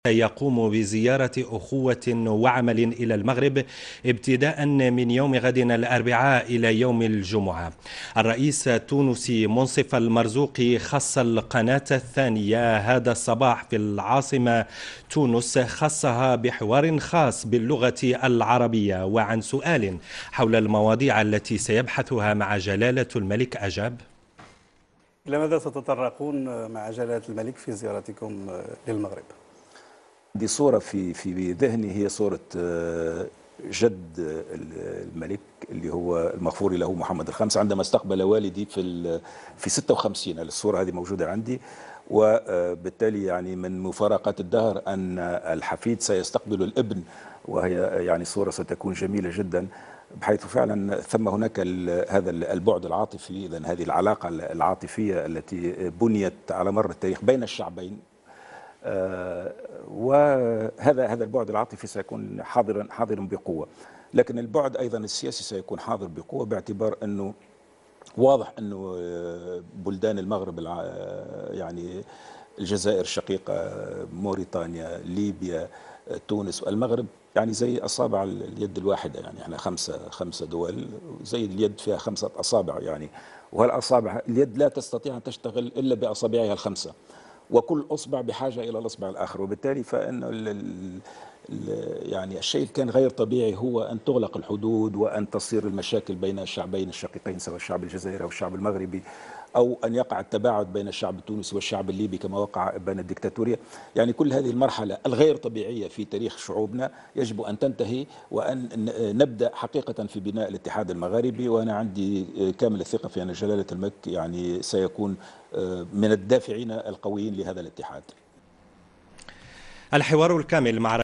يقوم بزيارة أخوة وعمل إلى المغرب ابتداء من يوم غد الأربعاء إلى يوم الجمعة. الرئيس التونسي منصف المرزوقي خص القناة الثانية هذا الصباح في العاصمة تونس، خصها بحوار خاص باللغة العربية وعن سؤال حول المواضيع التي سيبحثها مع جلالة الملك أجاب: إلى ماذا ستتطرقون مع جلالة الملك في زيارتكم للمغرب؟ دي صورة في ذهني، هي صورة جد الملك اللي هو المغفور له محمد الخامس عندما استقبل والدي في 56. الصورة هذه موجودة عندي، وبالتالي يعني من مفارقات الدهر أن الحفيد سيستقبل الابن، وهي يعني صورة ستكون جميلة جدا، بحيث فعلا ثم هناك هذا البعد العاطفي. إذن هذه العلاقة العاطفية التي بنيت على مر التاريخ بين الشعبين، وهذا البعد العاطفي سيكون حاضرا بقوة، لكن البعد أيضا السياسي سيكون حاضر بقوة، باعتبار أنه واضح أنه بلدان المغرب يعني الجزائر الشقيقة، موريتانيا، ليبيا، تونس والمغرب يعني زي أصابع اليد الواحدة. يعني احنا خمسة دول زي اليد فيها 5 أصابع يعني، وهالأصابع اليد لا تستطيع أن تشتغل إلا بأصابعها ال5، وكل أصبع بحاجة إلى الأصبع الآخر. وبالتالي فإن يعني الشيء اللي كان غير طبيعي هو أن تغلق الحدود، وأن تصير المشاكل بين الشعبين الشقيقين، سواء الشعب الجزائري أو الشعب المغربي، أو أن يقع التباعد بين الشعب التونسي والشعب الليبي كما وقع بين الدكتاتورية. يعني كل هذه المرحلة الغير طبيعية في تاريخ شعوبنا يجب أن تنتهي، وأن نبدأ حقيقة في بناء الاتحاد المغاربي. وأنا عندي كامل الثقة في أن جلالة الملك يعني سيكون من الدافعين القويين لهذا الاتحاد. الحوار الكامل مع